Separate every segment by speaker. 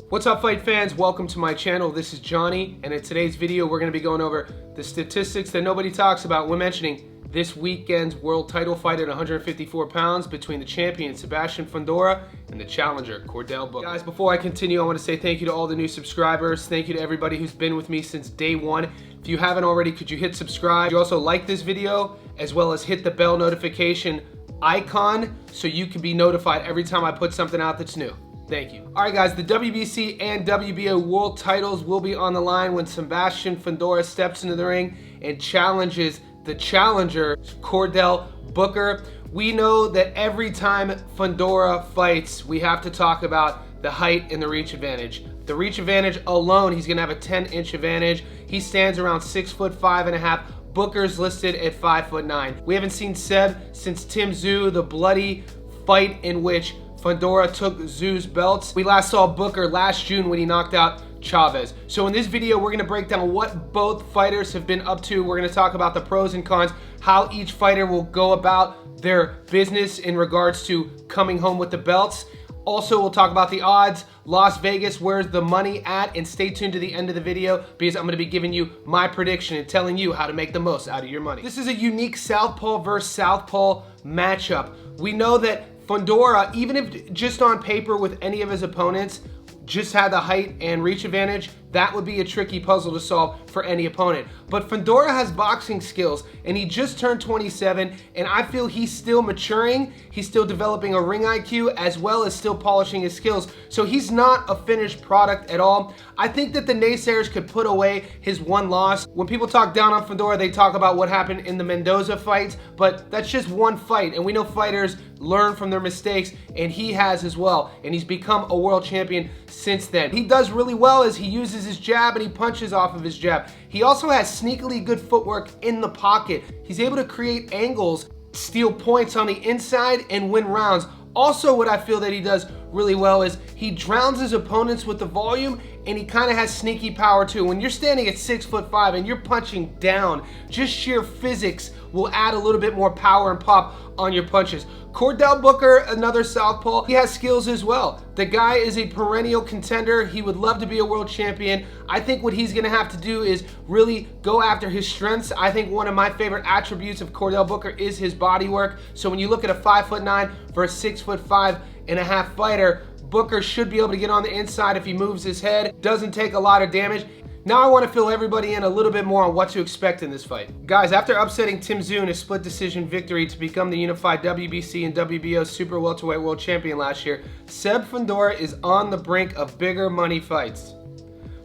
Speaker 1: What's up, fight fans? Welcome to my channel. This is Johnny, and in today's video we're going to be going over the statistics that nobody talks about when mentioning this weekend's world title fight at 154 pounds between the champion Sebastian Fundora and the challenger Chordale. Guys, before I continue, I want to say thank you to all the new subscribers. Thank you to everybody who's been with me since day one. If you haven't already, could you hit subscribe? You also like this video, as well as hit the bell notification icon so you can be notified every time I put something out that's new. Thank you. All right, guys, the WBC and WBO world titles will be on the line when Sebastian Fundora steps into the ring and challenges the challenger, Chordale Booker. We know that every time Fundora fights, we have to talk about the height and the reach advantage. The reach advantage alone, he's gonna have a 10-inch advantage. He stands around 6'5.5". Booker's listed at 5'9". We haven't seen Seb since Tim Tszyu, the bloody fight in which Fundora took Tszyu's belts. We last saw Booker last June when he knocked out Chavez. So in this video, we're gonna break down what both fighters have been up to. We're gonna talk about the pros and cons, how each fighter will go about their business in regards to coming home with the belts. Also, we'll talk about the odds, Las Vegas, where's the money at, and stay tuned to the end of the video because I'm gonna be giving you my prediction and telling you how to make the most out of your money. This is a unique Southpaw versus Southpaw matchup. We know that Fundora, even if just on paper with any of his opponents, just had the height and reach advantage, that would be a tricky puzzle to solve for any opponent. But Fundora has boxing skills, and he just turned 27, and I feel he's still maturing. He's still developing a ring IQ as well as still polishing his skills. So he's not a finished product at all. I think that the naysayers could put away his one loss. When people talk down on Fundora, they talk about what happened in the Mendoza fights, but that's just one fight, and we know fighters learn from their mistakes, and he has as well, and he's become a world champion since then. He does really well as he uses his jab and he punches off of his jab. He also has sneakily good footwork in the pocket. He's able to create angles, steal points on the inside, and win rounds. Also, what I feel that he does really well is he drowns his opponents with the volume, and he kind of has sneaky power too. When you're standing at 6'5" and you're punching down, just sheer physics will add a little bit more power and pop on your punches. Chordale Booker, another southpaw, he has skills as well. The guy is a perennial contender. He would love to be a world champion. I think what he's gonna have to do is really go after his strengths. I think one of my favorite attributes of Chordale Booker is his body work. So when you look at a 5'9" versus 6'5.5" fighter, Booker should be able to get on the inside if he moves his head. Doesn't take a lot of damage. Now I want to fill everybody in a little bit more on what to expect in this fight. Guys, after upsetting Tim Tszyu in a split decision victory to become the unified WBC and WBO Super Welterweight World Champion last year, Seb Fundora is on the brink of bigger money fights.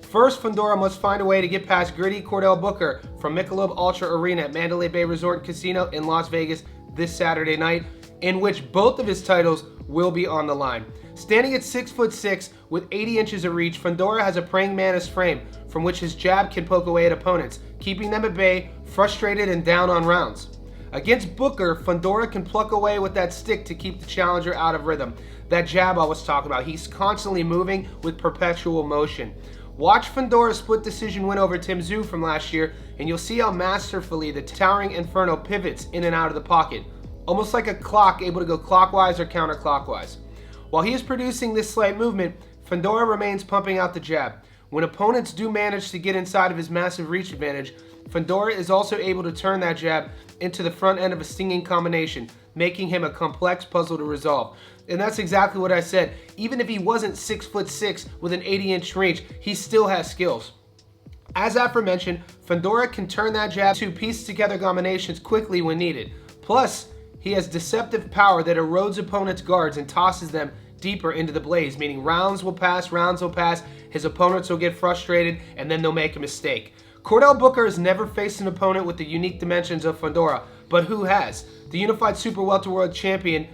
Speaker 1: First, Fundora must find a way to get past gritty Chordale Booker from Michelob Ultra Arena at Mandalay Bay Resort and Casino in Las Vegas this Saturday night, in which both of his titles will be on the line. Standing at 6'6" with 80 inches of reach, Fundora has a praying mantis frame from which his jab can poke away at opponents, keeping them at bay, frustrated, and down on rounds. Against Booker, Fundora can pluck away with that stick to keep the challenger out of rhythm. That jab I was talking about, he's constantly moving with perpetual motion. Watch Fundora's split decision win over Tim Tszyu from last year, and you'll see how masterfully the towering Inferno pivots in and out of the pocket, almost like a clock able to go clockwise or counterclockwise. While he is producing this slight movement, Fundora remains pumping out the jab. When opponents do manage to get inside of his massive reach advantage, Fundora is also able to turn that jab into the front end of a stinging combination, making him a complex puzzle to resolve. And that's exactly what I said. Even if he wasn't 6'6" with an 80-inch reach, he still has skills. As aforementioned, Fundora can turn that jab to piece together combinations quickly when needed. Plus, he has deceptive power that erodes opponents' guards and tosses them deeper into the blaze, meaning rounds will pass, his opponents will get frustrated, and then they'll make a mistake. Chordale Booker has never faced an opponent with the unique dimensions of Fundora, but who has? The unified super welterweight world champion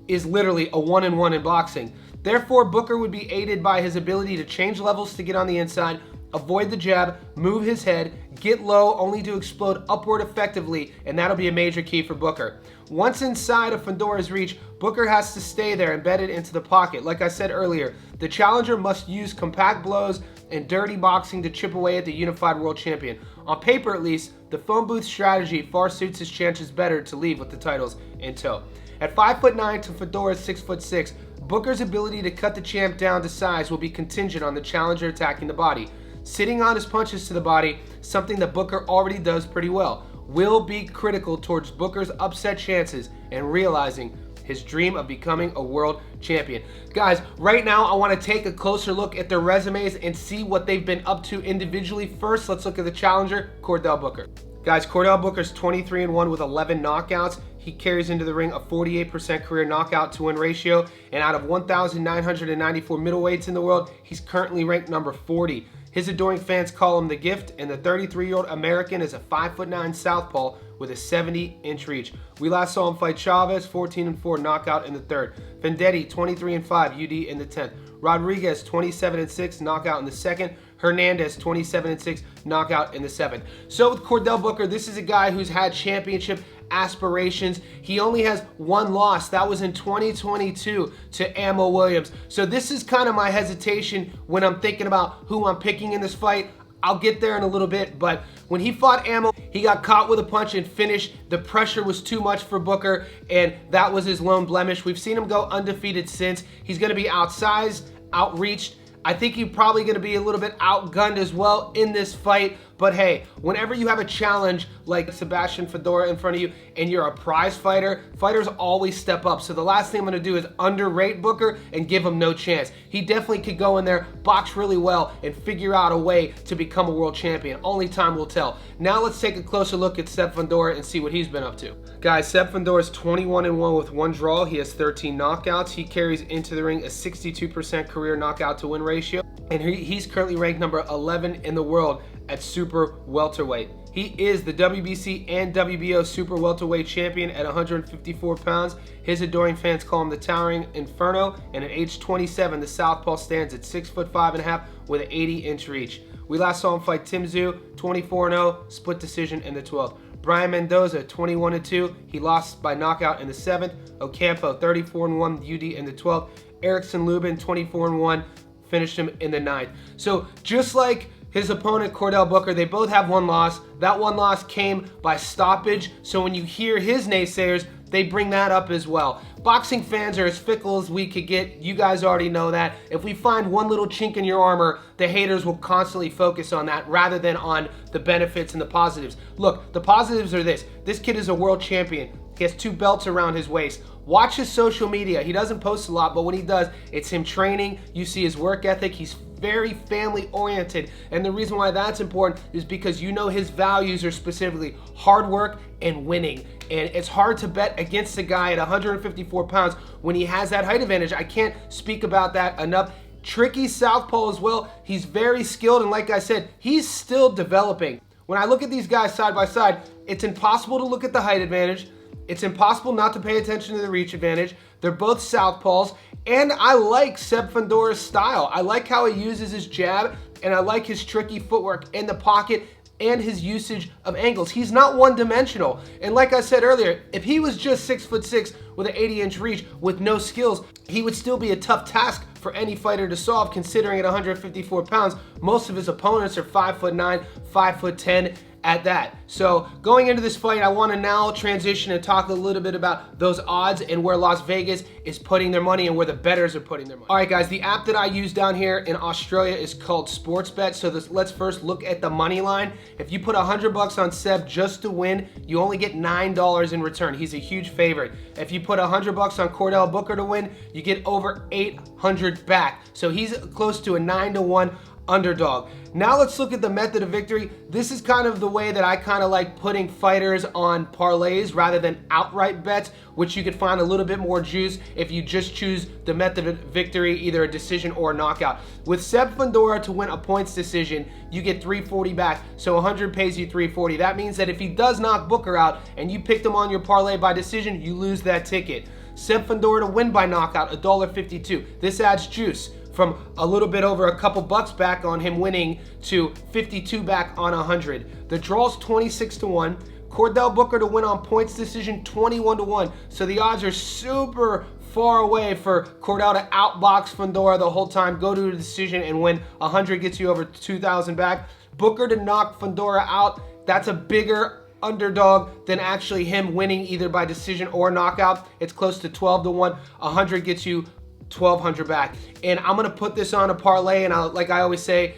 Speaker 1: is literally a 1-in-1 in boxing. Therefore, Booker would be aided by his ability to change levels to get on the inside, avoid the jab, move his head, get low only to explode upward effectively, and that'll be a major key for Booker. Once inside of Fundora's reach, Booker has to stay there embedded into the pocket. Like I said earlier, the challenger must use compact blows and dirty boxing to chip away at the unified world champion. On paper at least, the phone booth strategy far suits his chances better to leave with the titles in tow. At 5'9" to Fundora's 6'6", Booker's ability to cut the champ down to size will be contingent on the challenger attacking the body. Sitting on his punches to the body, something that Booker already does pretty well, will be critical towards Booker's upset chances and realizing his dream of becoming a world champion. Guys, right now I want to take a closer look at their resumes and see what they've been up to individually. First, let's look at the challenger, Chordale Booker. Guys, Chordale Booker's 23-1 with 11 knockouts. He carries into the ring a 48% career knockout to win ratio, and out of 1,994 middleweights in the world, he's currently ranked number 40. His adoring fans call him the Gift, and the 33-year-old American is a 5'9" southpaw with a 70-inch reach. We last saw him fight Chavez, 14-4 knockout in the 3rd. Vendetti, 23-5 UD in the 10th. Rodriguez, 27-6 knockout in the 2nd. Hernandez, 27-6 knockout in the 7th. So with Chordale Booker, this is a guy who's had championship aspirations. He only has one loss. That was in 2022 to Ammo Williams. So this is kind of my hesitation when I'm thinking about who I'm picking in this fight. I'll get there in a little bit, but when he fought Ammo, he got caught with a punch and finished. The pressure was too much for Booker, and that was his lone blemish. We've seen him go undefeated since. He's going to be outsized, outreached. I think he's probably going to be a little bit outgunned as well in this fight. But hey, whenever you have a challenge like Sebastian Fundora in front of you and you're a prize fighter, fighters always step up. So the last thing I'm going to do is underrate Booker and give him no chance. He definitely could go in there, box really well, and figure out a way to become a world champion. Only time will tell. Now let's take a closer look at Seb Fundora and see what he's been up to. Guys, Seb Fundora is 21-1 with 1 draw. He has 13 knockouts. He carries into the ring a 62% career knockout to win ratio. And he's currently ranked number 11 in the world at super welterweight. He is the WBC and WBO super welterweight champion at 154 pounds. His adoring fans call him the Towering Inferno, and at age 27, the southpaw stands at 6'5.5" with an 80-inch reach. We last saw him fight Tim Tszyu, 24-0, split decision in the 12th. Brian Mendoza, 21-2, he lost by knockout in the 7th. Ocampo, 34-1 UD in the 12th. Erickson Lubin, 24-1, finished him in the 9th. So just like his opponent, Chordale Booker, they both have one loss. That one loss came by stoppage. So when you hear his naysayers, they bring that up as well. Boxing fans are as fickle as we could get. You guys already know that. If we find one little chink in your armor, the haters will constantly focus on that rather than on the benefits and the positives. Look, the positives are this. This kid is a world champion. He has 2 belts around his waist. Watch his social media. He doesn't post a lot, but when he does, it's him training. You see his work ethic. He's very family oriented, and the reason why that's important is because you know his values are specifically hard work and winning, and it's hard to bet against a guy at 154 pounds when he has that height advantage. I can't speak about that enough. Tricky southpaw as well. He's very skilled, and like I said, he's still developing. When I look at these guys side by side, it's impossible to look at the height advantage. It's impossible not to pay attention to the reach advantage. They're both southpaws, and I like Seb Fundora's style. I like how he uses his jab, and I like his tricky footwork in the pocket and his usage of angles. He's not one-dimensional, and like I said earlier, if he was just 6'6" with an 80-inch reach with no skills, he would still be a tough task for any fighter to solve, considering at 154 pounds, most of his opponents are 5'9", 5'10", at that. So going into this fight, I want to now transition and talk a little bit about those odds and where Las Vegas is putting their money and where the bettors are putting their money. All right, guys, the app that I use down here in Australia is called Sportsbet. So let's first look at the money line. If you put $100 on Seb just to win, you only get $9 in return. He's a huge favorite. If you put $100 on Chordale Booker to win, you get over $800 back. So he's close to a 9-1 underdog. Now let's look at the method of victory. This is kind of the way that I kind of like putting fighters on parlays rather than outright bets, which you could find a little bit more juice if you just choose the method of victory, either a decision or a knockout. With Seb Fundora to win a points decision, you get $340 back, so 100 pays you $340. That means that if he does knock Booker out and you picked him on your parlay by decision, you lose that ticket. Seb Fundora to win by knockout, $1.52. This adds juice from a little bit over a couple bucks back on him winning to 52 back on 100. The draw's 26-1. Chordale Booker to win on points decision, 21-1. So the odds are super far away for Chordale to outbox Fundora the whole time, go to a decision and win. 100 gets you over 2,000 back. Booker to knock Fundora out, that's a bigger underdog than actually him winning either by decision or knockout. It's close to 12-1. 100 gets you $1,200 back. And I'm gonna put this on a parlay, and like I always say,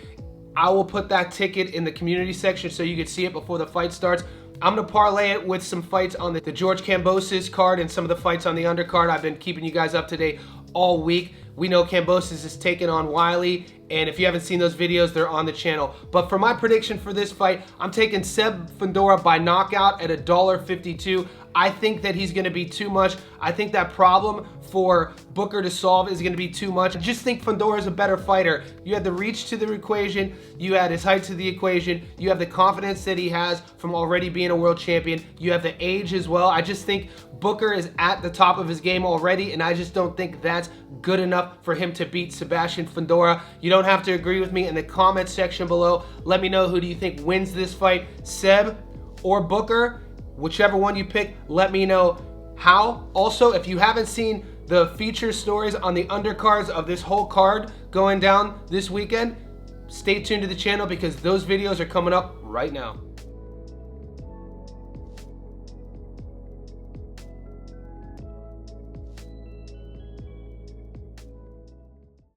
Speaker 1: I will put that ticket in the community section so you can see it before the fight starts. I'm gonna parlay it with some fights on the George Kambosos card and some of the fights on the undercard. I've been keeping you guys up to date all week. We know Kambosos is taking on Wiley, and if you haven't seen those videos, they're on the channel. But for my prediction for this fight, I'm taking Seb Fundora by knockout at $1.52. I think that he's gonna be too much. I think that problem for Booker to solve is gonna be too much. I just think Fundora is a better fighter. You had the reach to the equation, you had his height to the equation, you have the confidence that he has from already being a world champion, you have the age as well. I just think Booker is at the top of his game already, and I just don't think that's good enough for him to beat Sebastian Fundora. You don't have to agree with me in the comment section below. Let me know, who do you think wins this fight, Seb or Booker? Whichever one you pick, let me know how. Also, if you haven't seen the feature stories on the undercards of this whole card going down this weekend, stay tuned to the channel because those videos are coming up right now.